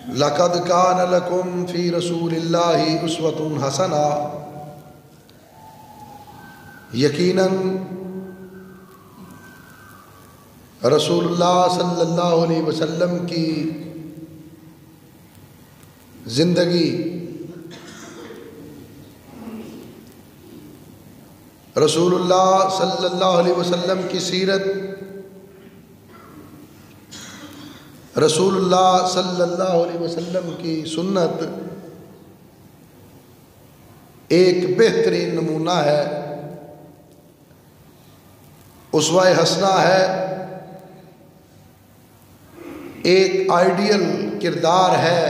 लक़द कान लकुम फ़ी रसूलिल्लाहि उस्वतुन हसना, यकीनन रसूलुल्लाह सल्लल्लाहु अलैहि वसल्लम की ज़िंदगी, रसूलुल्लाह सल्लल्लाहु अलैहि वसल्लम की सीरत, रसूलुल्लाह सल्लल्लाहु अलैहि वसल्लम की सुन्नत एक बेहतरीन नमूना है, उस्वा-ए हसना है, एक आइडियल किरदार है।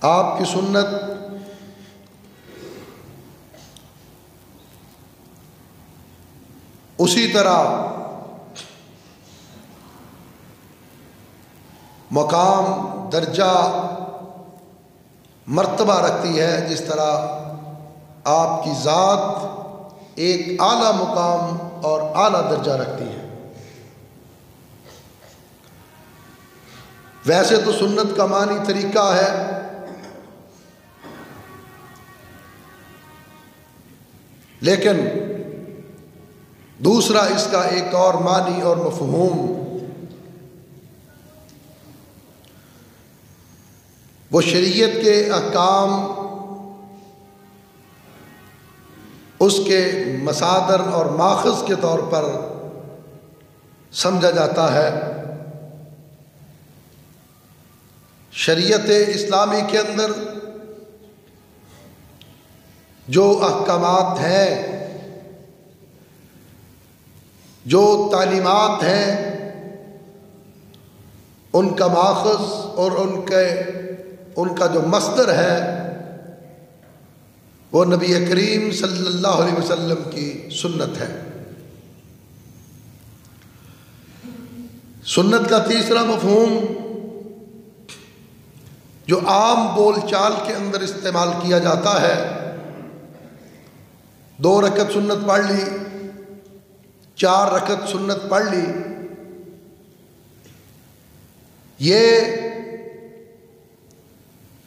आपकी सुन्नत उसी तरह मकाम, दर्जा, मर्तबा रखती है जिस तरह आपकी ज़ात एक आला मुकाम और आला दर्जा रखती है। वैसे तो सुन्नत का मानी तरीका है, लेकिन दूसरा इसका एक और मानी और मफ़हूम वो शरीयत के अहकाम, उसके मसादर और माखज़ के तौर पर समझा जाता है। शरीयत इस्लामी के अंदर जो अहकामात हैं, जो तालीमात हैं, उनका माखज़ और उनका जो मस्दर है वो नबी करीम सल्लल्लाहु अलैहि वसल्लम की सुन्नत है। सुन्नत का तीसरा मफ़हूम जो आम बोलचाल के अंदर इस्तेमाल किया जाता है, 2 रकत सुन्नत पढ़ ली, 4 रकत सुन्नत पढ़ ली, ये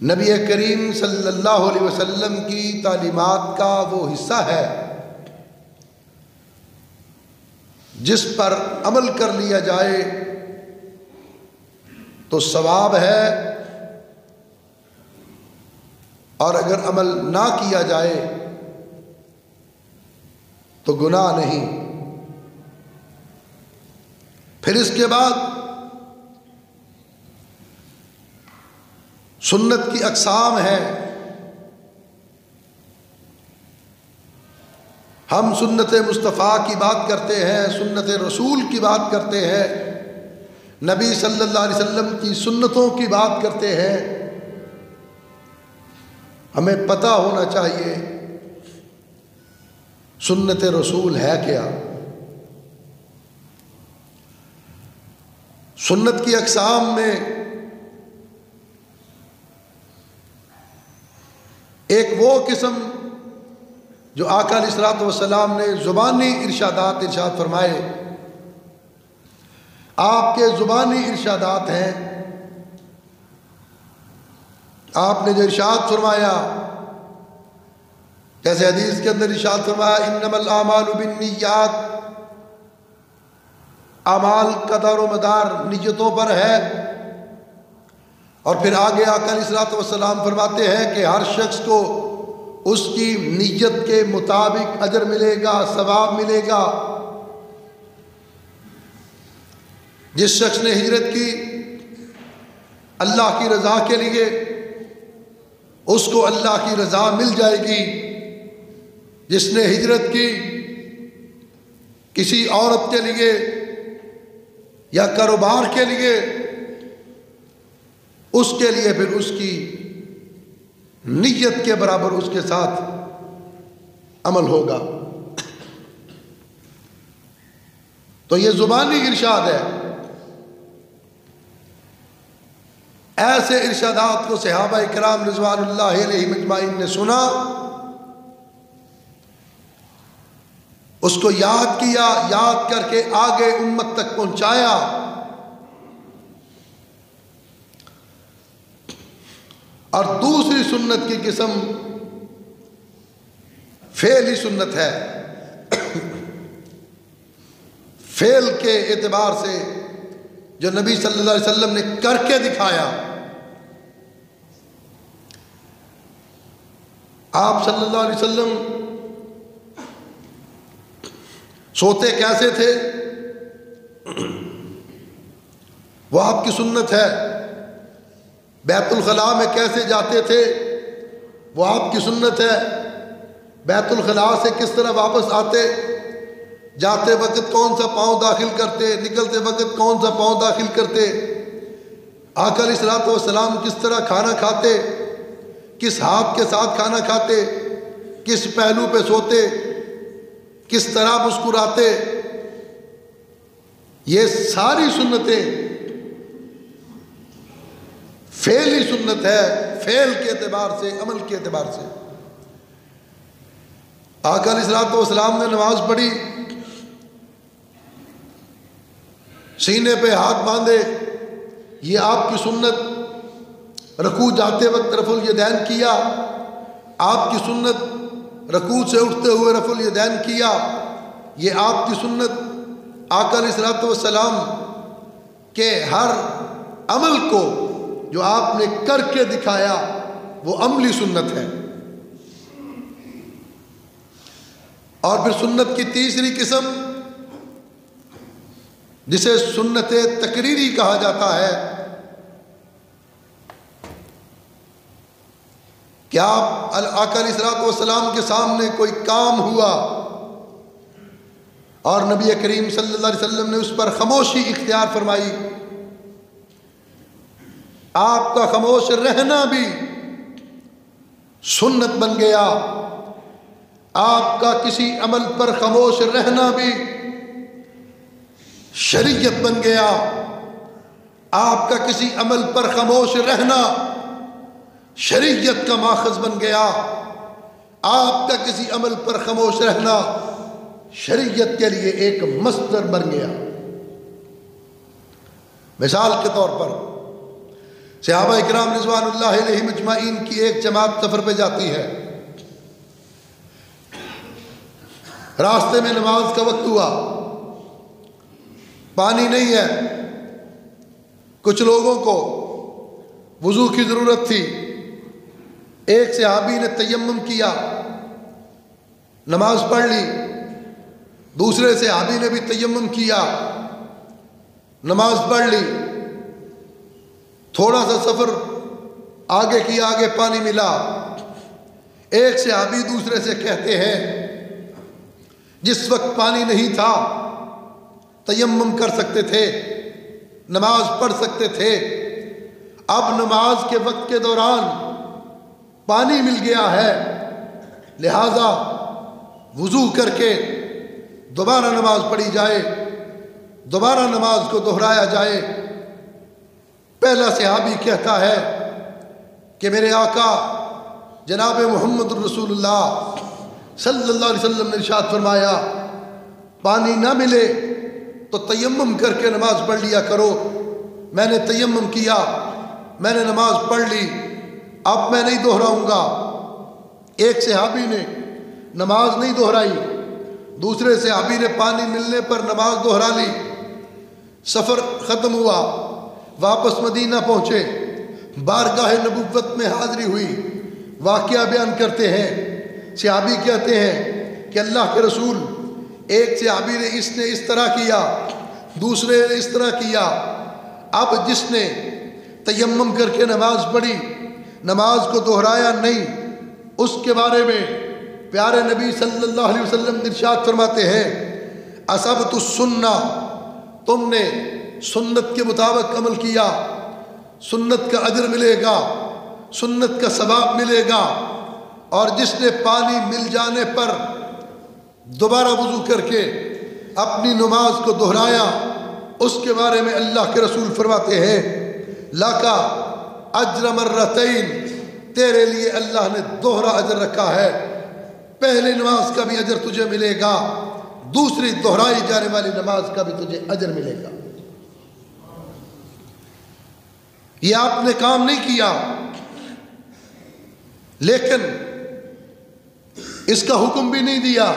नबी करीम सल्लल्लाहु अलैहि वसल्लम की तालीमात का वो हिस्सा है जिस पर अमल कर लिया जाए तो सवाब है, और अगर अमल ना किया जाए तो गुनाह नहीं। फिर इसके बाद सुन्नत की अक़साम है। हम सुन्नत मुस्तफ़ा की बात करते हैं, सुन्नत रसूल की बात करते हैं, नबी सल्लल्लाहु अलैहि वसल्लम की सुन्नतों की बात करते हैं। हमें पता होना चाहिए सुन्नत रसूल है क्या। सुन्नत की अक़साम में एक वो किस्म जो आका अलैहिस्सलातु वस्सलाम ने ज़ुबानी इरशादात इरशाद फरमाए, आपके ज़ुबानी इरशादात हैं। आपने जो इरशाद फरमाया, जैसे हदीस के अंदर इरशाद फरमाया, इन्नमल आमालु बिन्नियात, अमाल का दारो मदार नियतों पर है। और फिर आगे आका अलैहिस्सलातु वस्सलाम फरमाते हैं कि हर शख्स को उसकी नियत के मुताबिक अजर मिलेगा, सवाब मिलेगा। जिस शख्स ने हिजरत की अल्लाह की रज़ा के लिए, उसको अल्लाह की रज़ा मिल जाएगी। जिसने हिजरत की किसी औरत के लिए या कारोबार के लिए, उसके लिए फिर उसकी नियत के बराबर उसके साथ अमल होगा। तो ये ज़ुबानी इरशाद है। ऐसे इरशादात को सहाबा इकराम रिज़वानुल्लाहि अलैहिम अजमाइन ने सुना, उसको याद किया, याद करके आगे उम्मत तक पहुंचाया। और दूसरी सुन्नत की किस्म फेली सुन्नत है। फेल के एतबार से जो नबी सल्लल्लाहु अलैहि वसल्लम ने करके दिखाया। आप सल्लल्लाहु अलैहि वसल्लम सोते कैसे थे वो आपकी सुन्नत है। बैतुल खला में कैसे जाते थे वो आपकी सुन्नत है। बैतुल खला से किस तरह वापस आते, जाते वक्त कौन सा पाँव दाखिल करते, निकलते वक्त कौन सा पाँव दाखिल करते, आका अलैहिस्सलातु वस्सलाम किस तरह खाना खाते, किस हाथ के साथ खाना खाते, किस पहलू पे सोते, किस तरह मुस्कुराते, ये सारी सुन्नतें फेल ही सुन्नत है। फेल के एतबार से, अमल के एतबार से। आका अलैहिस्सलातु वस्सलाम ने नमाज पढ़ी, सीने पे हाथ बांधे, ये आपकी सुन्नत। रकू जाते वक्त रफुल यदैन किया, आपकी सुन्नत। रकू से उठते हुए रफुल यदैन किया, ये आपकी सुन्नत। आका अलैहिस्सलातु वस्सलाम के हर अमल को जो आपने करके दिखाया वो अमली सुन्नत है। और फिर सुन्नत की तीसरी किस्म जिसे सुन्नत तकरीरी कहा जाता है कि आप आका अलैहिस्सलातु वस्सलाम के सामने कोई काम हुआ और नबी करीम सल्लल्लाहु अलैहि वसल्लम ने उस पर खामोशी इख्तियार फरमाई। आपका खामोश रहना भी सुन्नत बन गया। आपका किसी अमल पर खामोश रहना भी शरीयत बन गया। आपका किसी अमल पर खामोश रहना शरीयत का माखज़ बन गया। आपका किसी अमल पर खामोश रहना शरीयत के लिए एक मस्दर बन गया। मिसाल के तौर पर सहाबा इकराम रिज़वानुल्लाहि अलैहिम अजमाइन की एक जमात सफ़र पे जाती है। रास्ते में नमाज का वक्त हुआ, पानी नहीं है, कुछ लोगों को वुज़ू की ज़रूरत थी। एक सहाबी ने तयम्मुम किया, नमाज पढ़ ली। दूसरे सहाबी ने भी तयम्मुम किया, नमाज पढ़ ली। थोड़ा सा सफ़र आगे किया, आगे पानी मिला। एक सहाबी दूसरे से कहते हैं जिस वक्त पानी नहीं था तयम्मुम कर सकते थे, नमाज पढ़ सकते थे। अब नमाज के वक्त के दौरान पानी मिल गया है, लिहाजा वुज़ू करके दोबारा नमाज पढ़ी जाए, दोबारा नमाज को दोहराया जाए। पहला सहाबी कहता है कि मेरे आका जनाब मोहम्मद रसूलुल्लाह सल्लल्लाहु अलैहि वसल्लम ने इरशाद फरमाया पानी ना मिले तो तयम्मुम करके नमाज पढ़ लिया करो। मैंने तयम्मुम किया, मैंने नमाज पढ़ ली, अब मैं नहीं दोहराऊंगा। एक सहाबी ने नमाज नहीं दोहराई, दूसरे सहाबी ने पानी मिलने पर नमाज दोहरा ली। सफ़र ख़त्म हुआ, वापस मदीना पहुँचे, बारगाह नबुव्वत में हाज़िरी हुई। वाक़या बयान करते हैं, सहाबी कहते हैं कि अल्लाह के रसूल, एक सहाबी ने इसने इस तरह किया, दूसरे ने इस तरह किया। अब जिसने तयम्मुम करके नमाज पढ़ी, नमाज को दोहराया नहीं, उसके बारे में प्यारे नबी सल्लल्लाहु अलैहि वसल्लम इरशाद फरमाते हैं असबतु सुन्ना, तुमने सुन्नत के मुताबिक अमल किया, सुन्नत का अजर मिलेगा, सुन्नत का सवाब मिलेगा। और जिसने पानी मिल जाने पर दोबारा वुज़ू करके अपनी नमाज को दोहराया, उसके बारे में अल्लाह के रसूल फरमाते हैं लाका अज्र मर्रतैन, तेरे लिए अल्लाह ने दोहरा अजर रखा है। पहले नमाज का भी अजर तुझे मिलेगा, दूसरी दोहराई जाने वाली नमाज का भी तुझे अजर मिलेगा। ये आपने काम नहीं किया, लेकिन इसका हुक्म भी नहीं दिया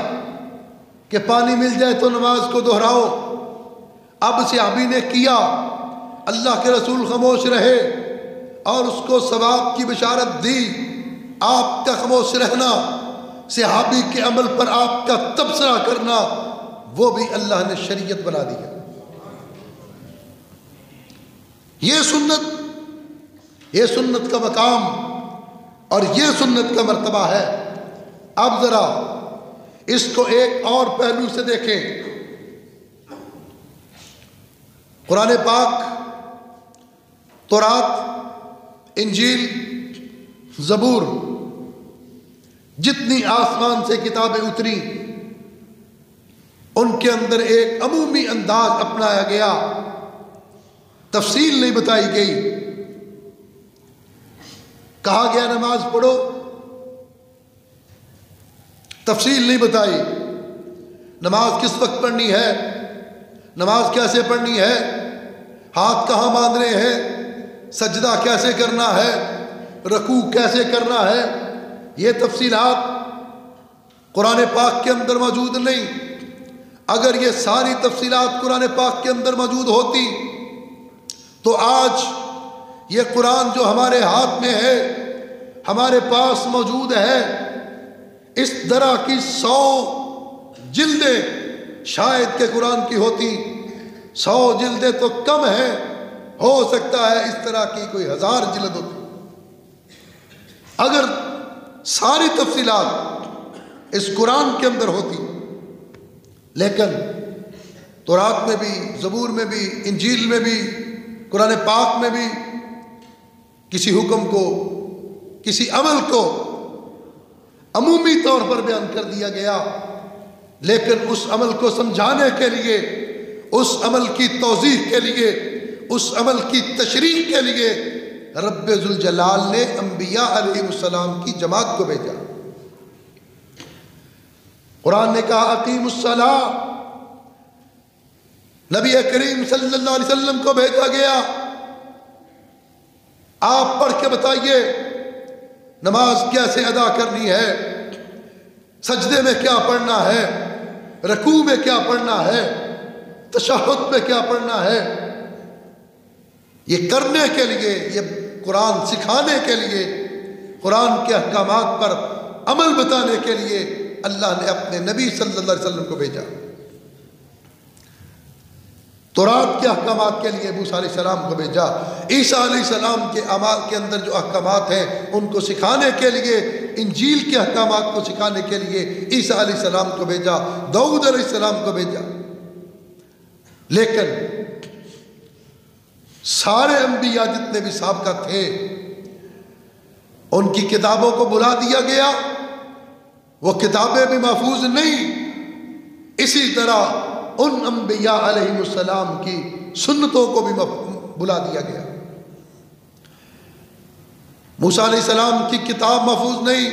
कि पानी मिल जाए तो नमाज को दोहराओ। अब सहाबी ने किया, अल्लाह के रसूल खामोश रहे और उसको सवाब की बशारत दी। आपका खामोश रहना, सहाबी के अमल पर आपका तबसरा करना, वो भी अल्लाह ने शरीयत बना दिया। ये सुन्नत का मकाम और ये सुन्नत का मर्तबा है। अब जरा इसको एक और पहलू से देखें। कुरान पाक, तौरात, इंजील, ज़बूर, जितनी आसमान से किताबें उतरी, उनके अंदर एक अमूमी अंदाज अपनाया गया, तफसील नहीं बताई गई। कहा गया नमाज पढ़ो, तफसील नहीं बताई। नमाज किस वक्त पढ़नी है, नमाज कैसे पढ़नी है, हाथ कहाँ बांधने हैं, सजदा कैसे करना है, रकू कैसे करना है, ये तफसीलात कुरान पाक के अंदर मौजूद नहीं। अगर ये सारी तफसीलात कुरान पाक के अंदर मौजूद होती तो आज ये कुरान जो हमारे हाथ में है, हमारे पास मौजूद है, इस तरह की 100 जिल्दें शायद के कुरान की होती। 100 जिल्दें तो कम है, हो सकता है इस तरह की कोई 1000 जिल्द होती। अगर सारी तफसीलात इस कुरान के अंदर होती, लेकिन तौरात में भी, ज़बूर में भी, इंजील में भी, कुरान पाक में भी किसी हुक्म को, किसी अमल को अमूमी तौर पर बयान कर दिया गया, लेकिन उस अमल को समझाने के लिए, उस अमल की तौज़ीह के लिए, उस अमल की तशरीह के लिए रब्बे ज़ुल जलाल ने अंबिया अलैहिस्सलाम की जमात को भेजा। कुरान ने कहा अकीमुस्सलाह, नबी करीम सल्लल्लाहु अलैहि वसल्लम को भेजा गया, आप पढ़ के बताइए नमाज कैसे अदा करनी है, सजदे में क्या पढ़ना है, रकू में क्या पढ़ना है, तशहुद में क्या पढ़ना है। ये करने के लिए, ये कुरान सिखाने के लिए, कुरान के अहकामात पर अमल बताने के लिए अल्लाह ने अपने नबी सल्लल्लाहु अलैहि वसल्लम को भेजा। तौरात के अहकामात के लिए मूसा अलैहिस्सलाम को भेजा। ईसा अलैहिस्सलाम के अमाल के अंदर जो अहकामात हैं उनको सिखाने के लिए, इंजील के अहकामात को सिखाने के लिए ईसा अलैहिस्सलाम को भेजा, दाऊद अलैहिस्सलाम को भेजा। लेकिन सारे अंबिया जितने भी साबका थे, उनकी किताबों को बुला दिया गया, वो किताबें भी महफूज नहीं। इसी तरह उन अंबिया अलैहिमुस्सलाम की सुन्नतों को भी बुला दिया गया। मूसा अलैहिस्सलाम की किताब महफूज नहीं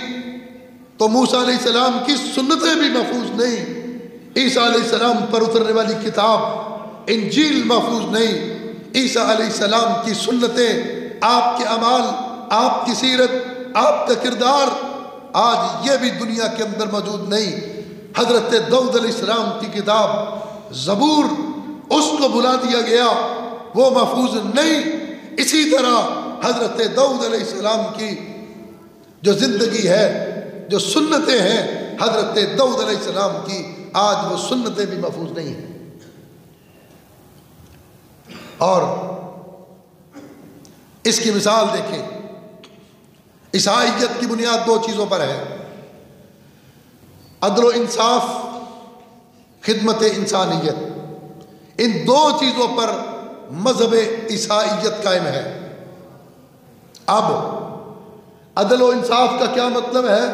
तो मूसा अलैहिस्सलाम की सुन्नतें भी महफूज नहीं। ईसा अलैहिस्सलाम पर उतरने वाली किताब इंजील महफूज नहीं। ईसा अलैहिस्सलाम की सुन्नतें, आपके अमाल, आपकी सीरत, आपका किरदार आज ये भी दुनिया के अंदर मौजूद नहीं। हजरत दाऊद अलैहिस्सलाम की किताब ज़बूर, उसको बुला दिया गया, वो महफूज नहीं। इसी तरह हजरत दाऊद अलैहिस्सलाम की जो जिंदगी है, जो सुन्नतें हैं हजरत दाऊद अलैहिस्सलाम की, आज वो सुन्नतें भी महफूज नहीं हैं। और इसकी मिसाल देखें, ईसाईयत की बुनियाद 2 चीज़ों पर है, अदल व इंसाफ, खिदमत इंसानियत। इन 2 चीज़ों पर मज़हब ईसाईयत कायम है। अब अदल व इंसाफ का क्या मतलब है,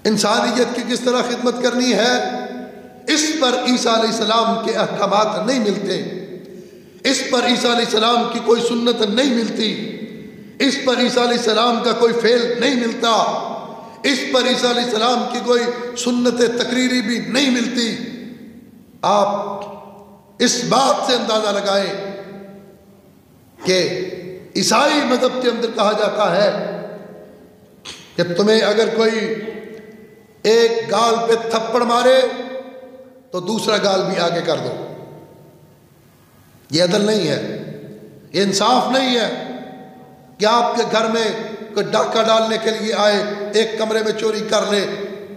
इंसानियत की किस तरह खिदमत करनी है, इस पर ईसा अलैहिस्सलाम के अहकामात नहीं मिलते, इस पर ईसा अलैहिस्सलाम की कोई सुन्नत नहीं मिलती, इस पर ईसा अलैहिस्सलाम का कोई फेल नहीं मिलता, इस पर ईसा अलैहिस्सलाम की कोई सुन्नत तकरीरी भी नहीं मिलती। आप इस बात से अंदाज़ा लगाएं कि ईसाई मज़हब के अंदर कहा जाता है कि तुम्हें अगर कोई एक गाल पे थप्पड़ मारे तो दूसरा गाल भी आगे कर दो। ये अदल नहीं है, ये इंसाफ नहीं है कि आपके घर में कोई डाका डालने के लिए आए, एक कमरे में चोरी कर ले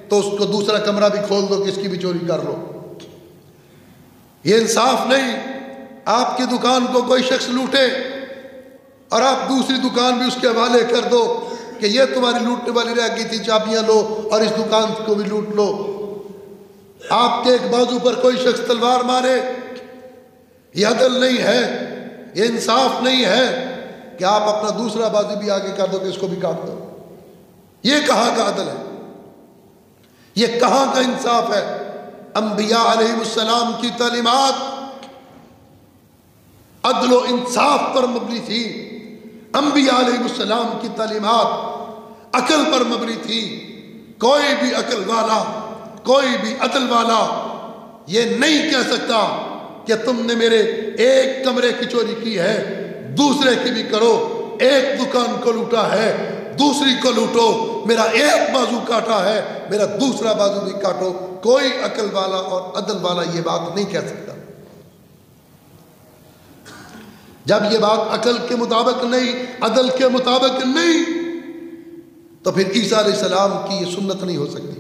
तो उसको दूसरा कमरा भी खोल दो कि इसकी भी चोरी कर लो। ये इंसाफ नहीं। आपकी दुकान को कोई शख्स लूटे और आप दूसरी दुकान भी उसके हवाले कर दो कि ये तुम्हारी लूटने वाली रह गई थी, चाबियां लो और इस दुकान को भी लूट लो। आपके एक बाजू पर कोई शख्स तलवार मारे, ये अदल नहीं है, ये इंसाफ नहीं है कि आप अपना दूसरा बाजू भी आगे कर दो कि इसको भी काट दो। ये कहाँ का अदल है, ये कहाँ का इंसाफ है। अंबिया अलैहिमुस्सलाम की तालीमात अदल व इंसाफ पर मबनी थी। अंबिया अलैहिमुस्सलाम की तालीमात अकल पर मबनी थी। कोई भी अकल वाला, कोई भी अदल वाला ये नहीं कह सकता कि तुमने मेरे एक कमरे की चोरी की है, दूसरे की भी करो। एक दुकान को लूटा है, दूसरी को लूटो। मेरा एक बाजू काटा है, मेरा दूसरा बाजू भी काटो। कोई अकल वाला और अदल वाला ये बात नहीं कह सकता। जब ये बात अकल के मुताबिक नहीं, अदल के मुताबिक नहीं, तो फिर ईसा अलैहिस्सलाम की ये सुन्नत नहीं हो सकती,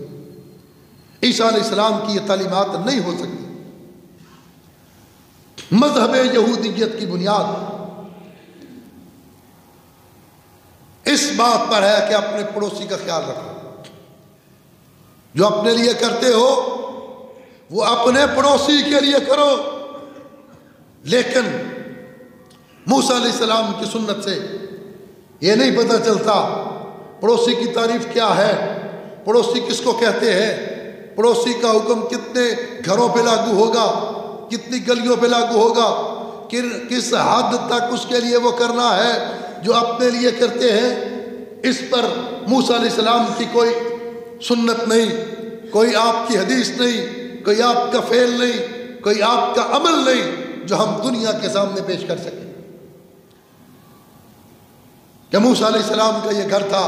ईसा अलैहिस्सलाम की ये तालीमात नहीं हो सकती। मजहब यहूदियत की बुनियाद इस बात पर है कि अपने पड़ोसी का ख्याल रखो। जो अपने लिए करते हो वो अपने पड़ोसी के लिए करो। लेकिन मूसा अलैहिस्सलाम की सुन्नत से ये नहीं पता चलता पड़ोसी की तारीफ क्या है, पड़ोसी किसको कहते हैं, पड़ोसी का हुक्म कितने घरों पे लागू होगा, कितनी गलियों पे लागू होगा, किस हद तक उसके लिए वो करना है जो अपने लिए करते हैं। इस पर मूसा अलैहिस्सलाम की कोई सुन्नत नहीं, कोई आपकी हदीस नहीं, कोई आपका फेल नहीं, कोई आपका अमल नहीं जो हम दुनिया के सामने पेश कर सकें। क्या मूसा अलैहिस्सलाम का ये घर था,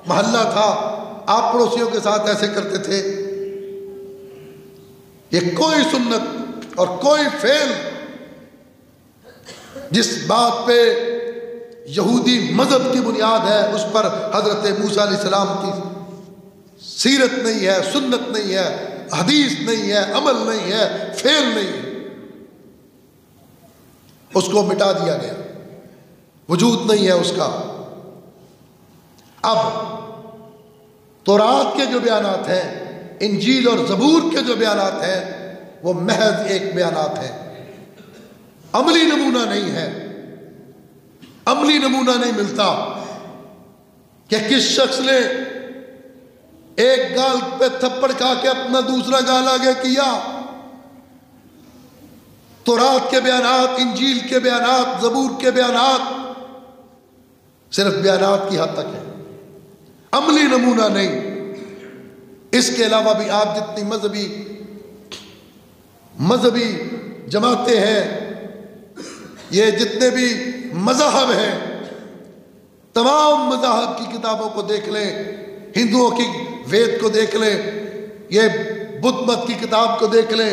मोहल्ला था, आप पड़ोसियों के साथ ऐसे करते थे? ये कोई सुन्नत और कोई फेल जिस बात पे यहूदी मजहब की बुनियाद है उस पर हजरत मूसा अलैहिस्सलाम की सीरत नहीं है, सुन्नत नहीं है, हदीस नहीं है, अमल नहीं है, फेल नहीं है, उसको मिटा दिया गया, वजूद नहीं है उसका। अब तौरात के जो बयानात हैं, इंजील और ज़बूर के जो बयानात हैं, वो महज एक बयानात है, अमली नमूना नहीं है। अमली नमूना नहीं मिलता कि किस शख्स ने एक गाल पे थप्पड़ खा के अपना दूसरा गाल आगे किया। तौरात के बयानात, इंजील के बयानात, ज़बूर के बयानात सिर्फ बयानात की हद तक है, अमली नमूना नहीं। इसके अलावा भी आप जितनी मजहबी जमातें हैं, ये जितने भी मज़हब हैं, तमाम मज़हब की किताबों को देख लें, हिंदुओं की वेद को देख लें, ये बुद्ध मत की किताब को देख लें,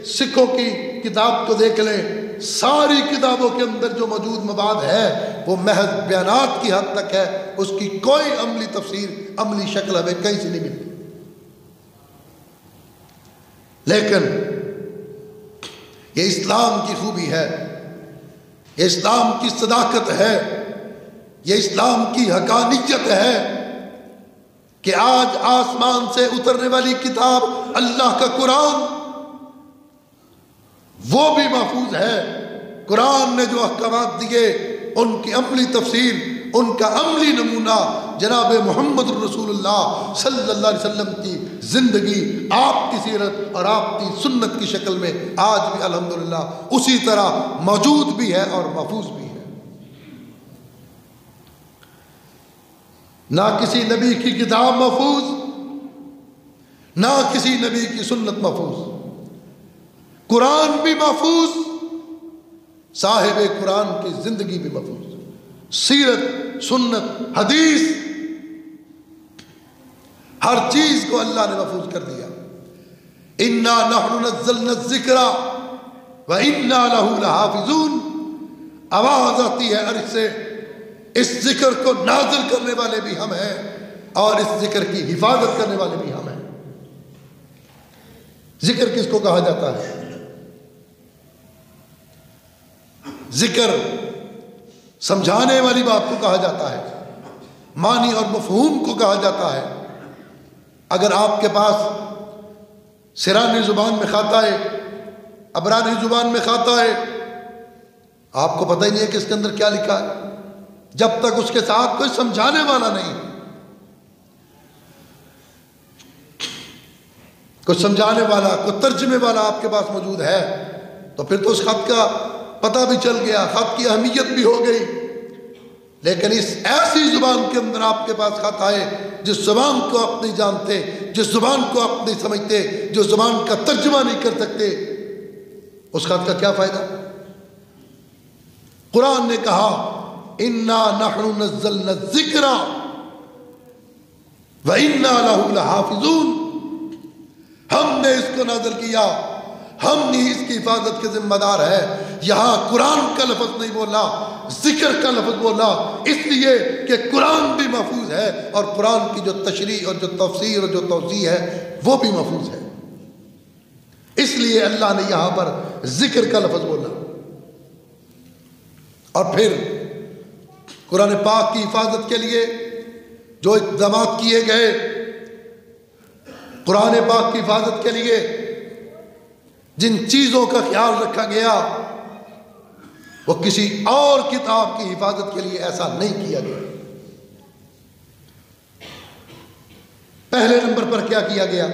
सिखों की किताब को देख लें, सारी किताबों के अंदर जो मौजूद मवाद है वो महज बयानात की हद तक है, उसकी कोई अमली तफसीर, अमली शक्ल हमें कहीं से नहीं मिलती। लेकिन ये इस्लाम की खूबी है, ये इस्लाम की सदाकत है, ये इस्लाम की हकानियत है कि आज आसमान से उतरने वाली किताब अल्लाह का कुरान वो भी महफूज है। कुरान ने जो अहकामात दिए उनकी अमली तफसीर, उनका अमली नमूना जनाब मोहम्मद रसूलुल्लाह सल्लल्लाहु अलैहि वसल्लम की ज़िंदगी, आपकी सीरत और आपकी सुन्नत की शक्ल में आज भी अल्हम्दुलिल्लाह उसी तरह मौजूद भी है और महफूज भी है। ना किसी नबी की किताब महफूज, ना किसी नबी की सुन्नत महफूज, कुरान भी महफूज, साहिब कुरान की जिंदगी भी महफूज, सीरत, सुन्नत, हदीस हर चीज को अल्लाह ने महफूज कर दिया। इन्ना नहनु नज़्ज़लना ज़िक्रा व इन्ना लहू लहाफ़िज़ून। आवाज आती है अर्श से, इस जिक्र को नाज़िल करने वाले भी हम हैं और इस जिक्र की हिफाजत करने वाले भी हम हैं। जिक्र किसको कहा जाता है? जिक्र समझाने वाली बात को कहा जाता है, मानी और मफहूम को कहा जाता है। अगर आपके पास सिरानी जुबान में खाता है, अबरानी जुबान में खाता है, आपको पता ही नहीं है कि इसके अंदर क्या लिखा है, जब तक उसके साथ कोई समझाने वाला नहीं, कोई समझाने वाला, कोई तर्जमे वाला आपके पास मौजूद है, तो फिर तो उस खत का पता भी चल गया, खत की अहमियत भी हो गई। लेकिन इस ऐसी जुबान के अंदर आपके पास खत आए जिस जुबान को आप नहीं जानते, जिस जुबान को आप नहीं समझते, जो जुबान का तर्जमा नहीं कर सकते, उस खत का क्या फायदा? कुरान ने कहा इन्ना नहनु नज़्ज़लना ज़िक्रा व इन्ना लहू लहाफ़िज़ून। हमने इसको नाज़िल किया, हम ही इसकी हिफाजत के जिम्मेदार है। यहां कुरान का लफ्ज नहीं बोला, जिक्र का लफ्ज बोला, इसलिए कि कुरान भी महफूज है और कुरान की जो तशरीह और जो तफसीर और जो तौज़ीह है वो भी महफूज है। इसलिए अल्लाह ने यहां पर जिक्र का लफ्ज बोला। और फिर कुरान पाक की हिफाजत के लिए जो इक़दाम किए गए, कुरान पाक की हिफाजत के लिए जिन चीज़ों का ख्याल रखा गया, वो किसी और किताब की हिफाजत के लिए ऐसा नहीं किया गया। पहले नंबर पर क्या किया गया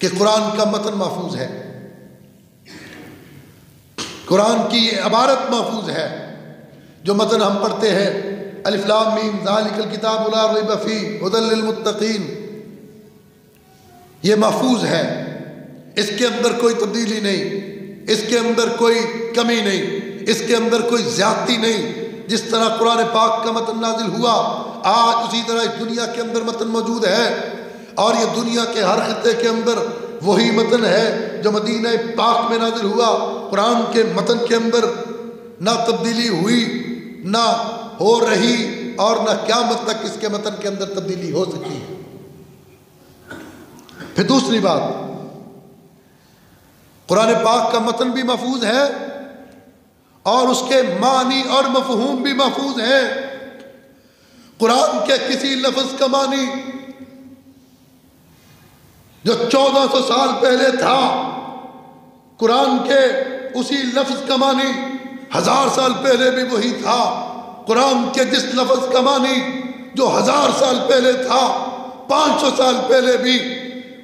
कि कुरान का मतन महफूज है, कुरान की इबारत महफूज है। जो मतन हम पढ़ते हैं अलिफ लाम मीम ज़ालिकल किताबु ला रैब फीह हुदल लिल मुत्तकीन, ये महफूज है, इसके अंदर कोई तब्दीली नहीं, इसके अंदर कोई कमी नहीं, इसके अंदर कोई ज्यादती नहीं। जिस तरह कुरान पाक का मतन नाजिल हुआ, आज उसी तरह इस दुनिया के अंदर मतन मौजूद है और ये दुनिया के हर खित्ते के अंदर वही मतन है जो मदीना पाक में नाजिल हुआ। कुरान के मतन के अंदर ना तब्दीली हुई, ना हो रही और ना क़यामत तक इसके मतन के अंदर तब्दीली हो सकती है। फिर दूसरी बात, कुरान पाक का मतन भी महफूज है और उसके मानी और मफहूम भी महफूज है। कुरान के किसी लफ्ज का मानी जो 1400 साल पहले था, कुरान के उसी लफ्ज का मानी 1000 साल पहले भी वही था। कुरान के जिस लफ्ज का मानी जो 1000 साल पहले था, 500 साल पहले भी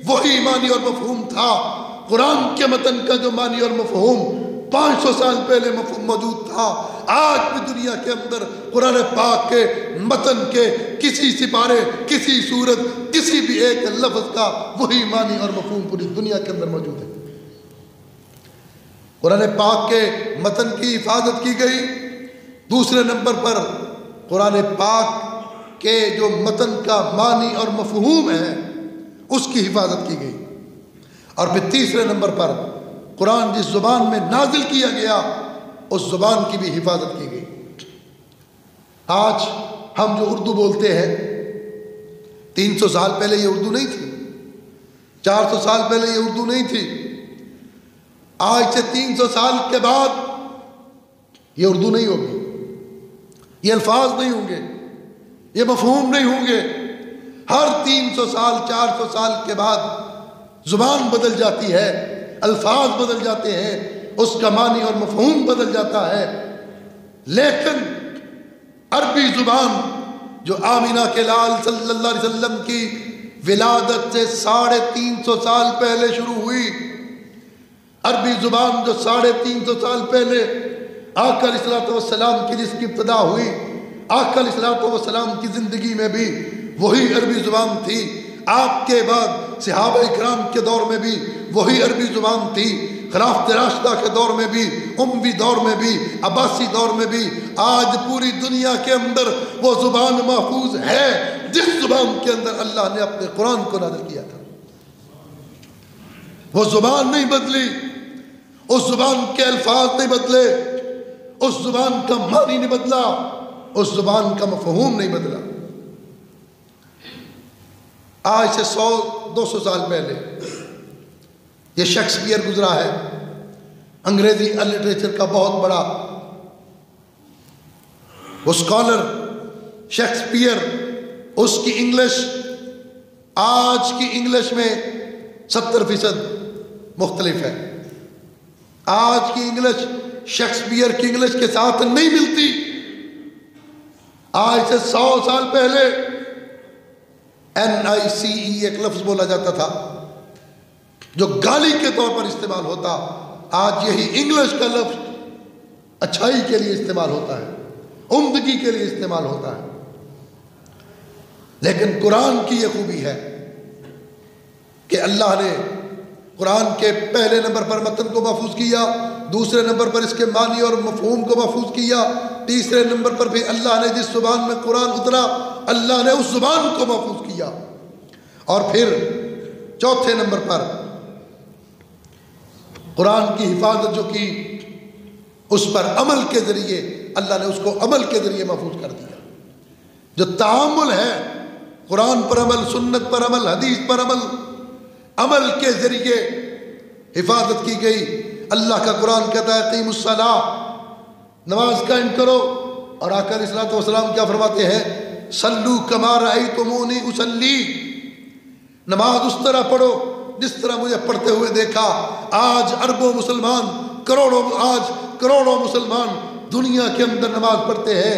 वही मानी और मफहूम था। कुरान के मतन का जो मानी और मफहूम 500 साल पहले मफहूम मौजूद था, आज भी दुनिया के अंदर कुरान पाक के मतन के किसी सिपारे, किसी सूरत, किसी भी एक लफ्ज का वही मानी और मफहूम पूरी दुनिया के अंदर मौजूद है। कुरान पाक के मतन की हिफाजत की गई। दूसरे नंबर पर कुरान पाक के जो मतन का मानी और मफहूम है उसकी हिफाजत की गई। और फिर तीसरे नंबर पर कुरान जिस जुबान में नाजिल किया गया उस जुबान की भी हिफाजत की गई। आज हम जो उर्दू बोलते हैं, 300 साल पहले ये उर्दू नहीं थी, 400 साल पहले ये उर्दू नहीं थी। आज से 300 साल के बाद ये उर्दू नहीं होगी, ये अल्फाज नहीं होंगे, ये मफहूम नहीं होंगे। हर 300 साल 400 साल के बाद जुबान बदल जाती है, अल्फाज बदल जाते हैं, उसका मानी और मफहूम बदल जाता है। लेकिन अरबी जुबान जो आमिना के लाल सल्लल्लाहु अलैहि वसल्लम की विलादत से 350 साल पहले शुरू हुई, अरबी जुबान जो 350 साल पहले आका अलैहिस्सलातु वस्सलाम की जिसकी इब्तिदा हुई, आका अलैहिस्सलातु वस्सलाम की ज़िंदगी में भी वही अरबी जुबान थी। आपके बाद सहाबा इकराम के दौर में भी वही अरबी जुबान थी, खिलाफत राशिदा के दौर में भी, उम्वी दौर में भी, अब्बासी दौर में भी। आज पूरी दुनिया के अंदर वो जुबान महफूज है जिस जुबान के अंदर अल्लाह ने अपने कुरान को नाज़िल किया था। वो जुबान नहीं बदली, उस जुबान के अल्फाज नहीं बदले, उस जुबान का मानी नहीं बदला, उस जुबान का मफहूम नहीं बदला। आज से 100-200 साल पहले ये शेक्सपियर गुजरा है, अंग्रेजी लिटरेचर का बहुत बड़ा वो स्कॉलर शेक्सपियर। उसकी इंग्लिश आज की इंग्लिश में 70% मुख्तलिफ है। आज की इंग्लिश शेक्सपियर की इंग्लिश के साथ नहीं मिलती। आज से 100 साल पहले NICE एक लफ्ज बोला जाता था जो गाली के तौर पर इस्तेमाल होता, आज यही इंग्लिश का लफ्ज अच्छाई के लिए इस्तेमाल होता है, उम्दगी के लिए इस्तेमाल होता है। लेकिन कुरान की यह खूबी है कि अल्लाह ने कुरान के पहले नंबर पर मतन को महफूज किया, दूसरे नंबर पर इसके मानी और मफहूम को महफूज किया, तीसरे नंबर पर भी अल्लाह ने जिस जुबान में कुरान उतरा अल्लाह ने उस जुबान को महफूज किया, और फिर चौथे नंबर पर कुरान की हिफाजत जो की उस पर अमल के जरिए अल्लाह ने उसको अमल के जरिए महफूज कर दिया। जो तामुल है कुरान पर अमल, सुन्नत पर अमल, हदीस पर अमल, अमल के जरिए हिफाजत की गई। अल्लाह का कुरान कहता है क़ीमुस्सलाह, नमाज कायम करो, और आका अलैहिस्सलातु वस्सलाम क्या फरमाते हैं, सल्लू कमा रअयतुमूनी उसल्ली, नमाज उस तरह पढ़ो जिस तरह मुझे पढ़ते हुए देखा। आज अरबों मुसलमान, करोड़ों मुसलमान दुनिया के अंदर नमाज पढ़ते हैं,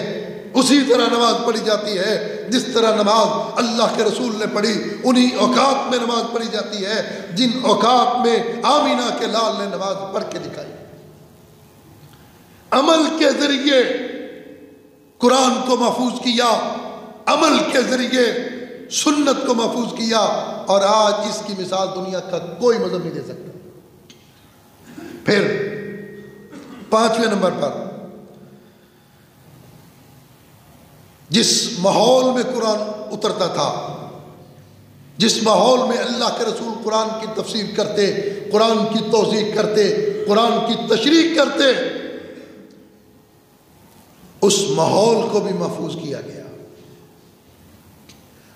उसी तरह नमाज पढ़ी जाती है जिस तरह नमाज अल्लाह के रसूल ने पढ़ी, उन्हीं औकात में नमाज पढ़ी जाती है जिन औकात में आमीना के लाल ने नमाज पढ़ के दिखाई। अमल के जरिए कुरान को महफूज किया, अमल के जरिए सुन्नत को महफूज किया, और आज इसकी मिसाल दुनिया का कोई मजहब नहीं दे सकता। फिर पांचवें नंबर पर जिस माहौल में कुरान उतरता था, जिस माहौल में अल्लाह के रसूल कुरान की तफसीर करते, कुरान की तौज़ीह करते, कुरान की तशरीह करते, उस माहौल को भी महफूज किया गया।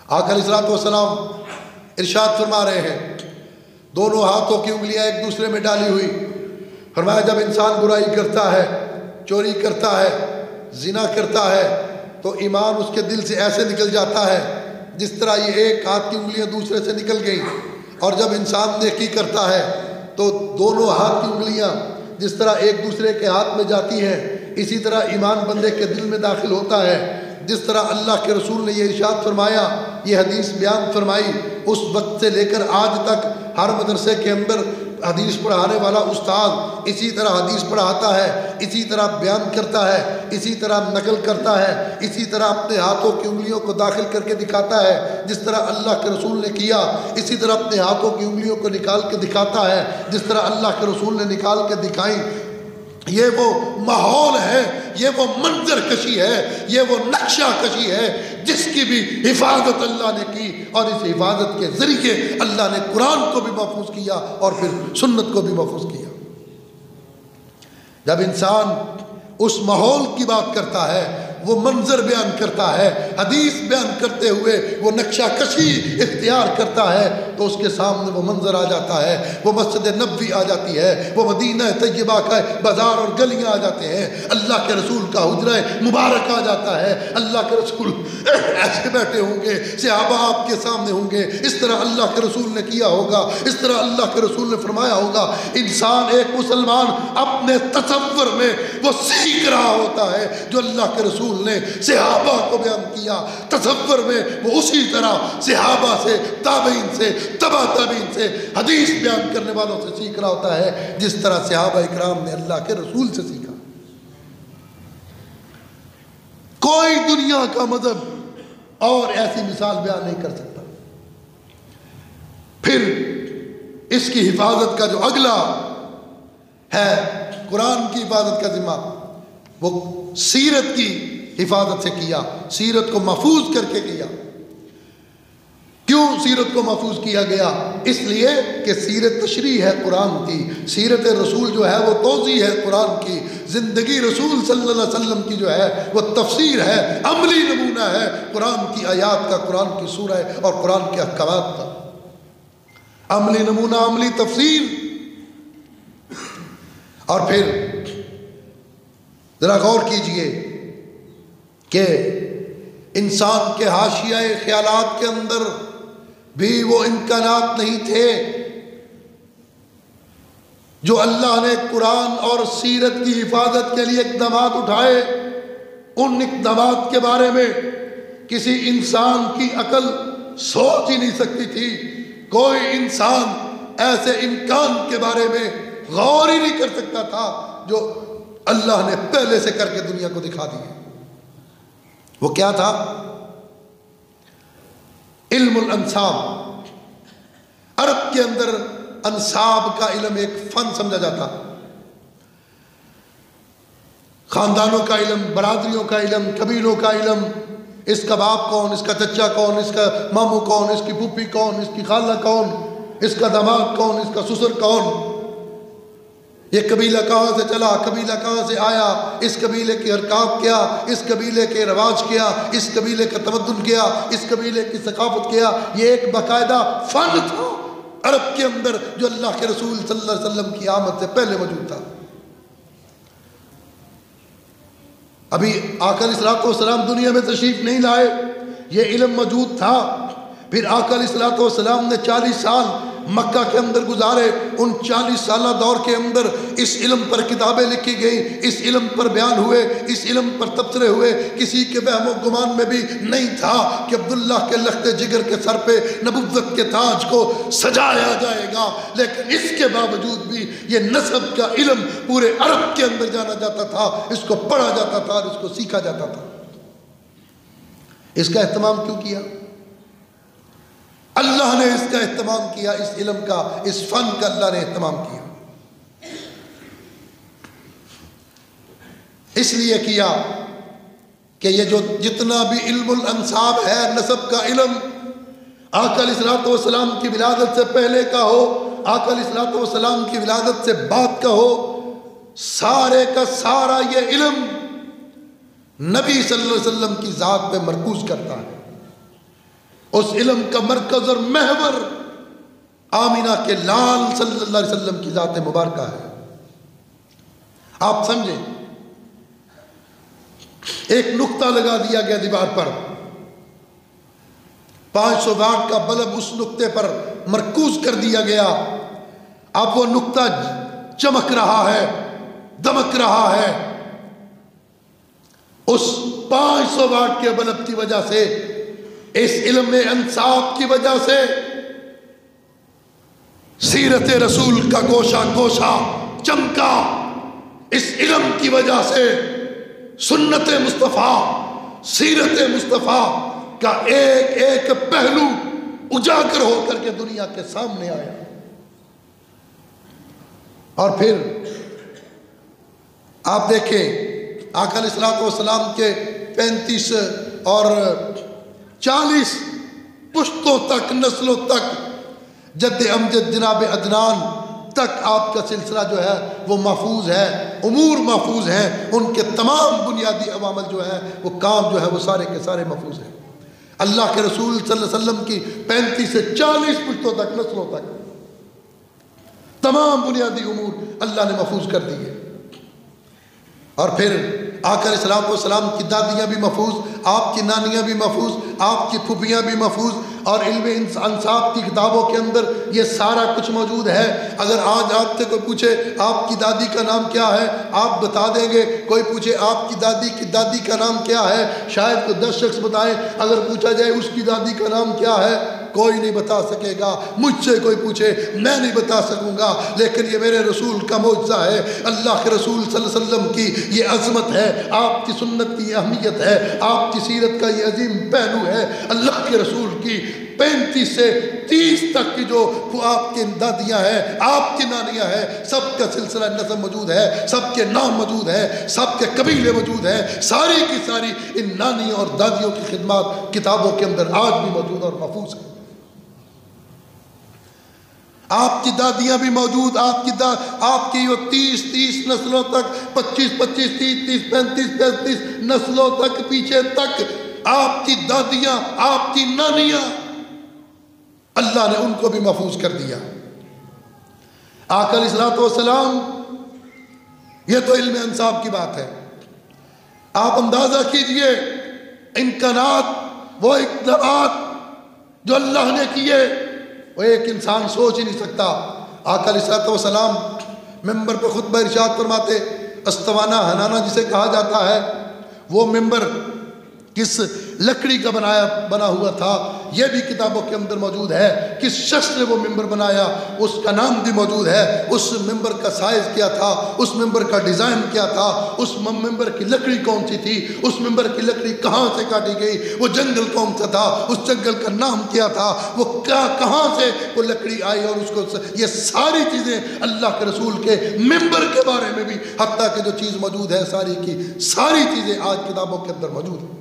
आका अलैहिस्सलातु वस्सलाम इरशाद फरमा रहे हैं, दोनों हाथों की उंगलियां एक दूसरे में डाली हुई, फरमाया जब इंसान बुराई करता है, चोरी करता है, जिना करता है, तो ईमान उसके दिल से ऐसे निकल जाता है जिस तरह ये एक हाथ की उंगलियां दूसरे से निकल गई। और जब इंसान नेकी करता है तो दोनों हाथ की उंगलियां जिस तरह एक दूसरे के हाथ में जाती हैं, इसी तरह ईमान बंदे के दिल में दाखिल होता है। जिस तरह अल्लाह के रसूल ने ये इरशाद फरमाया, ये हदीस बयान फरमाई, उस वक्त से लेकर आज तक हर मदरसे के अंदर हदीस पढ़ाने वाला उस्ताद इसी तरह हदीस पढ़ाता है, इसी तरह बयान करता है, इसी तरह नकल करता है, इसी तरह अपने हाथों की उंगलियों को दाखिल करके दिखाता है। जिस तरह अल्लाह के रसूल ने किया, इसी तरह अपने हाथों की उंगलियों को निकाल के दिखाता है जिस तरह अल्लाह के रसूल ने निकाल के दिखाई। ये वो माहौल है, ये वो मंजर कशी है, ये वो नक्शा कशी है जिसकी भी हिफाजत अल्लाह ने की, और इस हिफाजत के जरिए अल्लाह ने कुरान को भी महफूज किया और फिर सुन्नत को भी महफूज किया। जब इंसान उस माहौल की बात करता है, वो मंजर बयान करता है, हदीस बयान करते हुए वो नक्शा कशी इख्तियार करता है, तो उसके सामने वो मंजर आ जाता है, वो मस्जिद नबवी आ जाती है, वो मदीना तैयबा का बाजार और गलियां आ जाते हैं, अल्लाह के रसूल का हुजरा मुबारक आ जाता है, अल्लाह के रसूल ऐसे बैठे होंगे, सहाबा आपके सामने होंगे, इस तरह अल्लाह के रसूल ने किया होगा, इस तरह अल्लाह के रसूल ने फरमाया होगा। इंसान, एक मुसलमान अपने तसव्वुर में वो सीख रहा होता है जो अल्लाह के रसूल ने सहाबा को बयान किया, तसव्वुर में वो उसी तरह सहाबा से, ताबईन से, तबा ताबईन से, हदीस बयान करने वालों से सीख रहा होता है जिस तरह सहाबा इकराम ने अल्लाह के रसूल से सीखा। कोई दुनिया का मजहब और ऐसी मिसाल बयान नहीं कर सकता। फिर इसकी हिफाजत का जो अगला है, कुरान की हिफाजत का जिम्मा वो सीरत की हिफाजत से किया, सीरत को महफूज करके किया। सीरत को महफूज किया गया? इसलिए कि सीरत तशरीह है कुरान की, सीरत रसूल जो है वो तोज़ी है कुरान की, ज़िंदगी रसूल सल्लल्लाहु अलैहि वसल्लम की जो है वो तफसीर है, अमली नमूना है कुरान की आयात का, कुरान की सूरह और कुरान के अहकामात का। अमली नमूना, अमली तफसीर। और फिर जरा गौर कीजिए कि इंसान के हाशिया ख्यालात के अंदर भी वो इम्कानात नहीं थे जो अल्लाह ने कुरान और सीरत की हिफाजत के लिए इक़दामात उठाए। उन इक़दामात के बारे में किसी इंसान की अकल सोच ही नहीं सकती थी। कोई इंसान ऐसे इम्कान के बारे में गौर ही नहीं कर सकता था जो अल्लाह ने पहले से करके दुनिया को दिखा दिए। वो क्या था? इल्मुल अंसाब। अरब के अंदर अंसाब का इल्म एक फन समझा जाता। खानदानों का इल्म, बरादरियों का इल्म, कबीलों का इल्म, इसका बाप कौन, इसका चचा कौन, इसका मामू कौन, इसकी फूफी कौन, इसकी खाला कौन, इसका दामाद कौन, इसका ससुर कौन, ये कबीला कहाँ से चला, कबीला कहाँ से आया, इस कबीले की हरकत क्या, इस कबीले के रवाज क्या, इस कबीले का तमद्दुन क्या, इस कबीले की सकाफत क्या। ये एक बाकायदा फन था अरब के अंदर जो अल्लाह के रसूल सल्लल्लाहु अलैहि वसल्लम की आमद से पहले मौजूद था। अभी आका अलैहिस्सलातु वस्सलाम दुनिया में तशरीफ नहीं लाए, ये इल्म मौजूद था। फिर आका अलैहिस्सलातु वस्सलाम ने 40 साल मक्का के अंदर गुजारे। उन 40 साल दौर के अंदर इस इल्म पर किताबें लिखी गई, इस इल्म पर बयान हुए, इस इल्म पर तबसरे हुए। किसी के वहमो गुमान में भी नहीं था कि अब्दुल्ला के लख्ते जिगर के सर पे नबुव्वत के ताज को सजाया जाएगा। लेकिन इसके बावजूद भी ये नस्ब का इल्म पूरे अरब के अंदर जाना जाता था, इसको पढ़ा जाता था और इसको सीखा जाता था। इसका एहतमाम क्यों किया? अल्लाह ने इसका एहतमाम किया, इस इल्म का, इस फन का अल्लाह ने एहतमाम किया। इसलिए किया कि ये जो जितना भी इल्मुल अंसाब है, नसब का इल्म, आका अलैहिस्सलातु वस्सलाम की विलादत से पहले का हो, आका अलैहिस्सलातु वस्सलाम की विलादत से बाद का हो, सारे का सारा ये इल्म नबी सल्लल्लाहु अलैहि वसल्लम की ज़ात पे मरकूज करता है। उस इल्म का मरकज और महवर आमिना के लाल सल्लल्लाहु अलैहि वसल्लम की ज़ात मुबारका है। आप समझे, एक नुक्ता लगा दिया गया दीवार पर, 500 वाट का बल्ब उस नुक्ते पर मरकूज कर दिया गया। अब वो नुक्ता चमक रहा है, दमक रहा है। उस 500 वाट के बल्ब की वजह से, इस इल्म अंसाब की वजह से सीरत रसूल का गोशा गोशा चमका। इस इल्म की वजह से सुन्नत मुस्तफ़ा, सीरत मुस्तफ़ा का एक एक पहलू उजागर होकर के दुनिया के सामने आया। और फिर आप देखें आका अलैहिस्सलातु वस्सलाम के 35 और 40 पुश्तों तक, नस्लों तक, जद्द अमजद जनाब अदनान तक आपका सिलसिला जो है वो महफूज है, उमूर महफूज हैं। उनके तमाम बुनियादी अवामल जो है वो काम जो है वो सारे के सारे महफूज हैं। अल्लाह के रसूल सल्लल्लाहु अलैहि वसल्लम की 35 से 40 पुश्तों तक, नस्लों तक तमाम बुनियादी उमूर अल्लाह ने महफूज कर दिए। और फिर आका अलैहिस्सलातु वस्सलाम की दादियाँ भी महफूज, आपकी नानियाँ भी महफूज, आपकी फुफियाँ भी महफूज, और इल्म अंसाब की किताबों के अंदर ये सारा कुछ मौजूद है। अगर आज आपसे कोई पूछे आपकी दादी का नाम क्या है, आप बता देंगे। कोई पूछे आपकी दादी की दादी का नाम क्या है, शायद कोई 10 शख्स बताएं। अगर पूछा जाए उसकी दादी का नाम क्या है, कोई नहीं बता सकेगा। मुझसे कोई पूछे मैं नहीं बता सकूंगा। लेकिन ये मेरे रसूल का मौजज़ा है, अल्लाह के रसूल सल्लल्लाहु अलैहि वसल्लम की ये अज़मत है, आपकी सुन्नत की अहमियत है, आपकी सीरत का ये अजीम पहलू है। अल्लाह के रसूल की 35 से 30 तक की जो आपकी दादियाँ हैं, आपकी नानियाँ हैं, सबका सिलसिला नसब मौजूद है, सबके नाम मौजूद है, सबके कबीले मौजूद है। सारी की सारी इन नानियों और दादियों की खिदमत किताबों के अंदर आज भी मौजूद और महफूज है। आपकी दादियां भी मौजूद, आपकी वो 30 नस्लों तक, 25 30 35 35 नस्लों तक पीछे तक आपकी दादियां, आपकी नानियां, अल्लाह ने उनको भी महफूज कर दिया। आका अलैहिस्सलाम, ये तो इल्म इंसाफ की बात है। आप अंदाजा कीजिए इम्कानात, वो इक़्तिदारात जो अल्लाह ने किए, वो एक इंसान सोच ही नहीं सकता। आका अलैहिस्सलाम मिंबर पर खुतबा इरशाद फरमाते, अस्तवाना हनाना जिसे कहा जाता है, वो मिंबर किस लकड़ी का बना हुआ था, यह भी किताबों के अंदर मौजूद है। किस शख्स ने वो मिंबर बनाया, उसका नाम भी मौजूद है। उस मिंबर का साइज क्या था, उस मिंबर का डिज़ाइन क्या था, उस मिंबर की लकड़ी कौन सी थी, उस मिंबर की लकड़ी कहाँ से काटी गई, वो जंगल कौन सा था, उस जंगल का नाम क्या था, वो क्या कहाँ से वो लकड़ी आई, और उसको ये सारी चीज़ें अल्लाह के रसूल के मिंबर के बारे में भी, हत्ता कि जो चीज़ मौजूद है सारी की सारी चीज़ें आज किताबों के अंदर मौजूद है।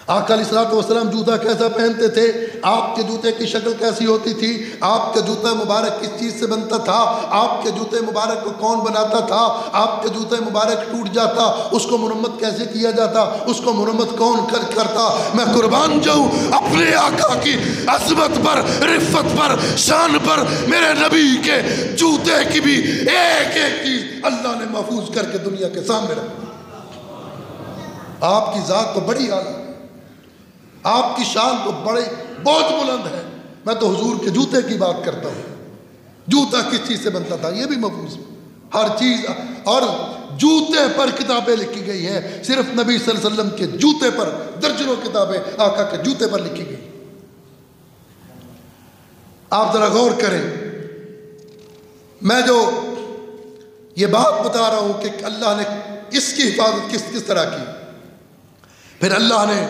आका अलैहिस्सलाम जूता कैसा पहनते थे, आपके जूते की शक्ल कैसी होती थी, आपके जूता मुबारक किस चीज़ से बनता था, आपके जूते मुबारक को कौन बनाता था, आपके जूते मुबारक टूट जाता उसको मुरम्मत कैसे किया जाता, उसको मुरम्मत कौन करता। मैं कुर्बान जाऊँ अपने आका की अज़मत पर, रिफ़त पर, शान पर, मेरे नबी के जूते की भी एक एक चीज़ अल्लाह ने महफूज करके दुनिया के सामने रखी। आपकी ज़ात तो बड़ी आला, आपकी शान तो बड़े बहुत बुलंद है। मैं तो हुजूर के जूते की बात करता हूँ। जूता किस चीज़ से बनता था ये भी महफूज, हर चीज़। और जूते पर किताबें लिखी गई हैं, सिर्फ नबी सल्लल्लाहु अलैहि वसल्लम के जूते पर दर्जनों किताबें आका के जूते पर लिखी गई। आप जरा गौर करें, मैं जो ये बात बता रहा हूँ कि अल्लाह ने इसकी हिफाजत किस तरह की, फिर अल्लाह ने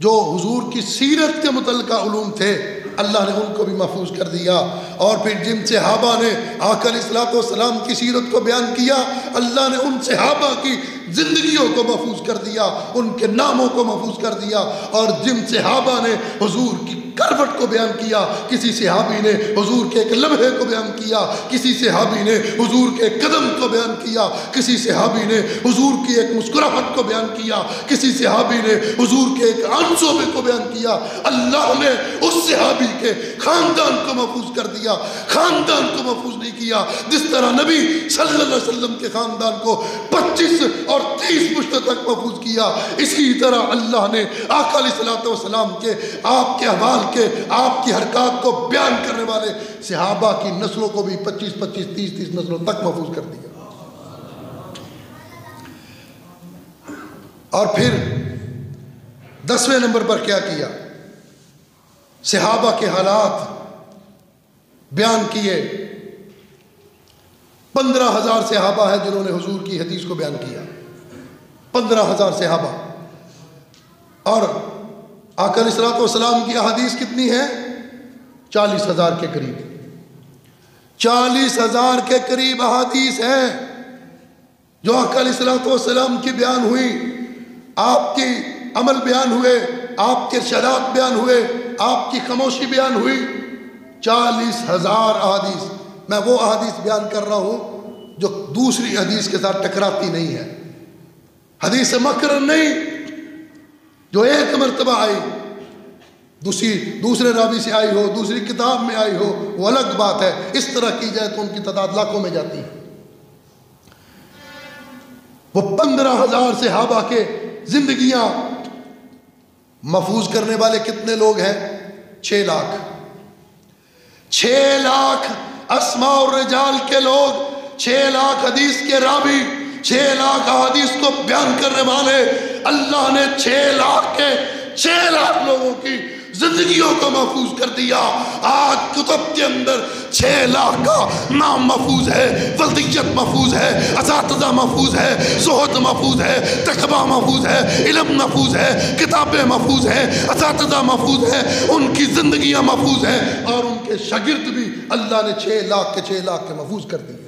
जो हुजूर की सीरत के मुतल्लिक़ उलूम थे अल्लाह ने उनको भी महफूज कर दिया। और फिर जिन सहाबा ने आका अलैहिस्सलाम की सीरत को बयान किया, अल्लाह ने उन सहाबा की ज़िंदगियों को महफूज कर दिया, उनके नामों को महफूज कर दिया। और जिन सहाबा ने हुजूर की करवट को बयान किया, किसी सहाबी ने हुजूर के एक लम्हे को बयान किया, किसी सहाबी ने हुजूर के कदम को बयान किया, किसी सहाबी ने हुजूर की एक मुस्कुराहट को बयान किया, किसी सहाबी ने हुजूर के एक आंसू को बयान किया। अल्लाह ने उस सहाबी के खानदान को महफूज कर दिया, खानदान को महफूज नहीं किया। जिस तरह नबी सल्लल्लाहु अलैहि वसल्लम के खानदान को 25 और 30 पुश्तों तक महफूज किया, इसी तरह अल्लाह ने आका अलैहिस्सलाम के, आपके अहवाल के, आपकी हरकत को बयान करने वाले सहाबा की नस्लों को भी 25 30 नस्लों तक महफूज कर दिया। और फिर 10वें नंबर पर क्या किया, सहाबा के हालात बयान किए। 15,000 सहाबा है जिन्होंने हुजूर की हदीस को बयान किया, 15,000 सहाबा। और आका अलैहिस्सलाम की अहादीस कितनी है, 40,000 के करीब, 40,000 के करीब अहादीस है जो आका अलैहिस्सलाम की बयान हुई, आपकी अमल बयान हुए, आपके इरशादात बयान हुए, आपकी खामोशी बयान हुई। 40,000 अहादीस। मैं वो अहादीस बयान कर रहा हूँ जो दूसरी हदीस के साथ टकराती नहीं है, हदीस मकरन नहीं, जो एक मरतबा आई, दूसरे रावी से आई हो, दूसरी किताब में आई हो, वो अलग बात है। इस तरह की जाए तो उनकी तादाद लाखों में जाती है। वो 15,000 सहाबा के जिंदगियां महफूज करने वाले कितने लोग हैं, 6 लाख। 6 लाख अस्मा और रिजाल के लोग, 6 लाख हदीस के रावी, 6 लाख हदीस को बयान करने वाले। अल्लाह ने 6 लाख के 6 लाख लोगों की जिंदगियों को महफूज कर दिया। आज कुतुब के अंदर 6 लाख का नाम महफूज है, वल्दियत महफूज है, असातिज़ा महफूज है, ज़ुहद महफूज है, तक़वा महफूज है, इल्म महफूज है, किताबें महफूज है, असातिज़ा महफूज है, उनकी जिंदगियां महफूज है। और उनके शागिर्द भी अल्लाह ने 6 लाख के 6 लाख के महफूज कर दिए।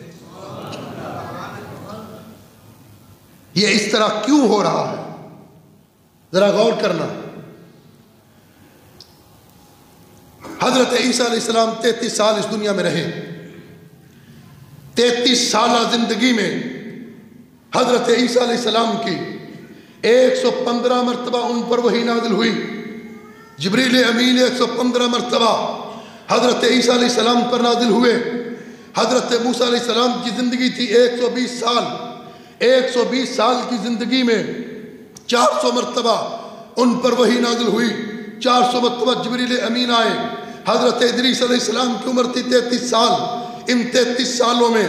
ये इस तरह क्यों हो रहा है, जरा गौर करना। हजरत ईसा अलैहिस्सलाम 33 साल इस दुनिया में रहे। 33 साल जिंदगी में हजरत ईसा अलैहिस्सलाम की 115 मरतबा उन पर वही नाजिल हुई। जिब्रील अमीन 115 मरतबा हजरत ईसा अलैहिस्सलाम पर नाजिल हुए। हजरत मूसा अलैहिस्सलाम की ज़िंदगी थी 120 साल। 120 साल की ज़िंदगी में 400 मरतबा उन पर वही नाजिल हुई। 400 मरतबा जिब्रील अमीन आए। हजरत इदरीस अलैहिस्सलाम की उम्र थी 33 साल। इन 33 सालों में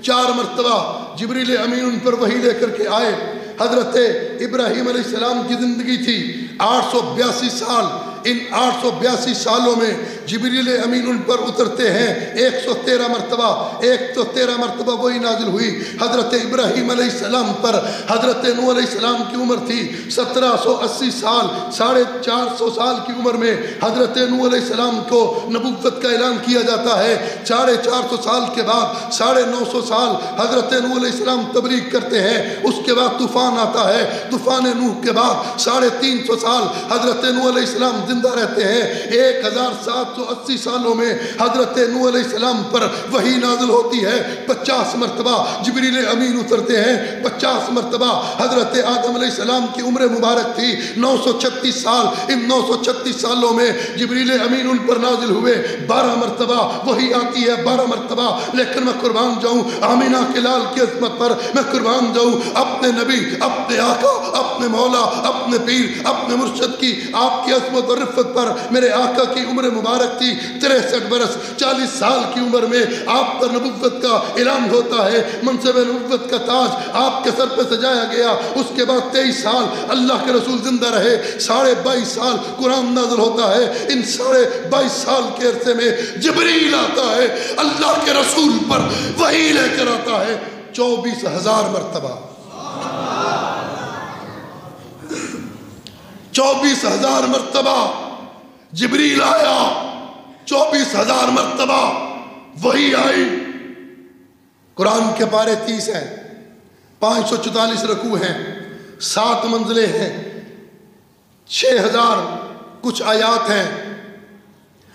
4 मरतबा जिब्रील अमीन उन पर वही लेकर के आए। हजरत इब्राहीम अलैहिस्सलाम की ज़िंदगी थी 882 साल। इन 882 सालों में जिब्रील अमीन उन पर उतरते हैं 113 मरतबा। 113 मरतबा वही नाजिल हुई। हजरत इब्राहीम अलैहिस्सलाम पर हजरत नूह अलैहिस्सलाम की उम्र थी 1780 साल। 450 साल की उम्र में हजरत नूह अलैहिस्सलाम को नबुव्वत का ऐलान किया जाता है। 450 साल के बाद 950 साल हजरत नूह अलैहिस्सलाम तबलीग करते हैं। उसके बाद तूफान आता है। तूफान नूह के बाद 350 साल हजरत नूह अलैहिस्सलाम जिंदा रहते हैं। 1780 सालों में हजरत नूह अलैहिस्सलाम पर वही नाजिल होती है। 50 मरतबा जिब्रील अमीन उतरते हैं। 50 मरतबा हजरत आदम अलैहिस्सलाम की उम्र मुबारक थी 936 साल। इन 936 सालों में जिब्रील अमीन उन पर नाजिल हुए। 12 मरतबा वही आती है। 12 मरतबा। लेकिन मैं कुर्बान जाऊं आमीना के लाल की अज़मत पर, मैं कुर्बान जाऊं अपने नबी, अपने आका, अपने मौला, अपने पीर, अपने मुर्शद की आपकी अज़मत और रिफ़त पर। मेरे आका की उम्र मुबारक थी 63 बरस। 40 साल की उम्र में आप पर नबुव्वत का ऐलान होता है। मनसब नबुव्वत का ताज आपके सर पर सजाया गया। उसके बाद 23 साल अल्लाह के रसूल जिंदा रहे। 22.5 साल कुरान नाज़िल होता है। इन 22.5 साल के अरसे में जिब्रील आता है, अल्लाह के रसूल पर वही लेकर आता है 24,000 मरतबा। 24,000 मरतबा जिब्रील आया। 24,000 मरतबा वही आई। कुरान के पारे 30 हैं, 544 रकू हैं, 7 मंजिलें हैं, 6,000 कुछ आयात हैं।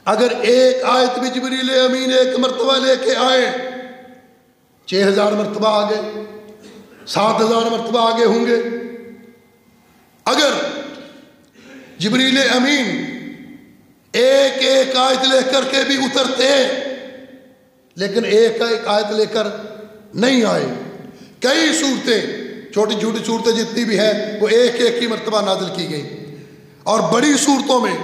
अगर एक आयत भी जिब्रील अमीन एक मरतबा लेके आए 6,000 मरतबा आ गए, 7,000 मरतबा आगे होंगे। अगर जिब्रील अमीन एक एक आयत लेकर के भी उतरते, लेकिन एक एक आयत लेकर नहीं आए। कई सूरतें, छोटी छोटी सूरतें जितनी भी हैं वो एक एक ही मरतबा नाजिल की गई। और बड़ी सूरतों में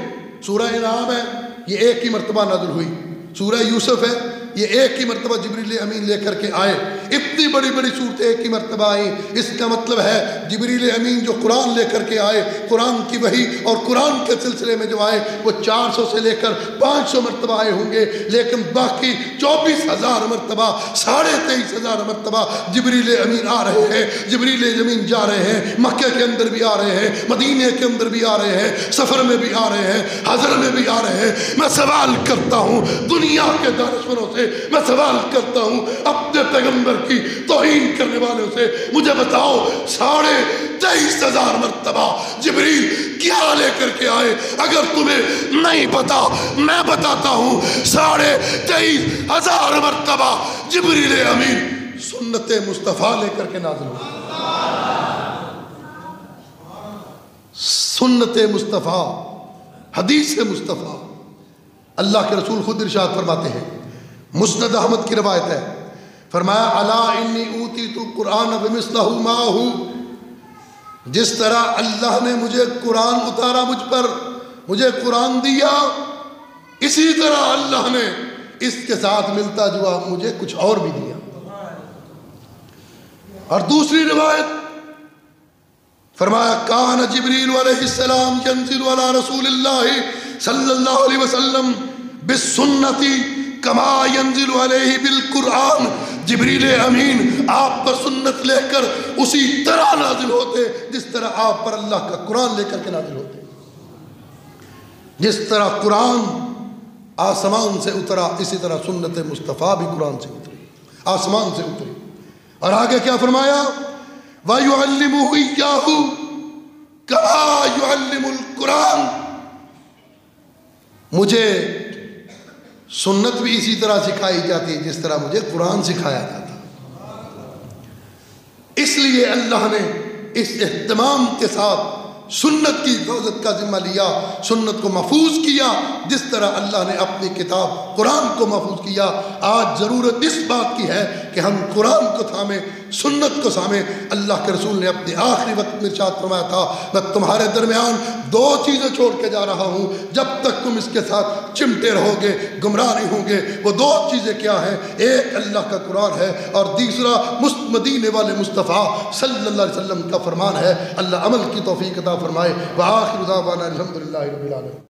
सूरह इनाम है, ये एक ही मरतबा नाजिल हुई। सूरह यूसुफ है, ये एक ही मरतबा जिब्रील अमीन लेकर के आए। इतनी बड़ी बड़ी सूरतें एक ही मरतबा आई। इसका मतलब है जिब्रील अमीन जो कुरान लेकर के आए, कुरान की वही और कुरान के सिलसिले में जो आए वो 400 से लेकर 500 मरतबा आए होंगे। लेकिन बाकी 24,000 मरतबा, 23,500 मरतबा जिब्रील अमीन आ रहे हैं। जिब्रील अमीन जा रहे हैं, मक्के के अंदर भी आ रहे हैं, मदीने के अंदर भी आ रहे हैं, सफ़र में भी आ रहे हैं, हज़र में भी आ रहे हैं। मैं सवाल करता हूँ दुनिया के दानिशवरों से, मैं सवाल करता हूँ अपने पैगंबर की तौहीन करने वालों से, मुझे बताओ 23,500 मरतबा जिब्रील क्या लेकर के आए? अगर तुम्हें नहीं पता मैं बताता हूँ। 23,500 मरतबा जिब्रील अमीन सुन्नत मुस्तफ़ा लेकर के नाज़िल हुए। सुन्नत मुस्तफ़ा, हदीस मुस्तफ़ा। अल्लाह के रसूल खुद इरशाद फरमाते हैं, मुस्नद अहमद की रवायत है, फरमाया अला इन्नी ऊतीतु कुरान बिमिस्लहु माहू। जिस तरह अल्लाह ने मुझे कुरान उतारा मुझ पर, मुझे कुरान दिया, इसी तरह अल्लाह ने इसके साथ मिलता जुआ मुझे कुछ और भी दिया। और दूसरी रिवायत फरमाया कान जिब्रील अलैहिस्सलाम यंजिलु अला रसूलिल्लाहि सल्लल्लाहु अलैहि वसल्लम बिस्सुन्नति कमा यंजिलु अलैहि बिल कुरान। जिब्रील अमीन आप पर सुन्नत लेकर उसी तरह नाजिल होते जिस तरह आप पर अल्लाह का कुरान लेकर के नाजिल होते। जिस तरह कुरान आसमान से उतरा, इसी तरह सुन्नत मुस्तफ़ा भी कुरान से उतरी, आसमान से उतरी। और आगे क्या फरमाया, वयुअल्लिमुहु इय्याहु कमा युअल्लिमुल कुरान। मुझे सुन्नत भी इसी तरह सिखाई जाती है जिस तरह मुझे कुरान सिखाया जाता। इसलिए अल्लाह ने इस एहतमाम के साथ सुन्नत की हिफाजत का जिम्मा लिया, सुन्नत को महफूज किया जिस तरह अल्लाह ने अपनी किताब कुरान को महफूज किया। आज ज़रूरत इस बात की है कि हम कुरान को थामें, सुन्नत को थामें। अल्लाह के रसूल ने अपने आखिरी वक्त में इरशाद फरमाया था, मैं तुम्हारे दरमियान दो चीज़ें छोड़ के जा रहा हूँ, जब तक तुम इसके साथ चिमटे रहोगे गुमराह नहीं होंगे। वो दो चीज़ें क्या हैं? एक अल्लाह का कुरान है और दूसरा मदीने वाले मुस्तफ़ा सल्लल्लाहु अलैहि वसल्लम का फरमान है। अल्लाह अमल की तौफीक अता फरमाए। व आखिर दावाना अल्हम्दुलिल्लाहि रब्बिल आलमीन।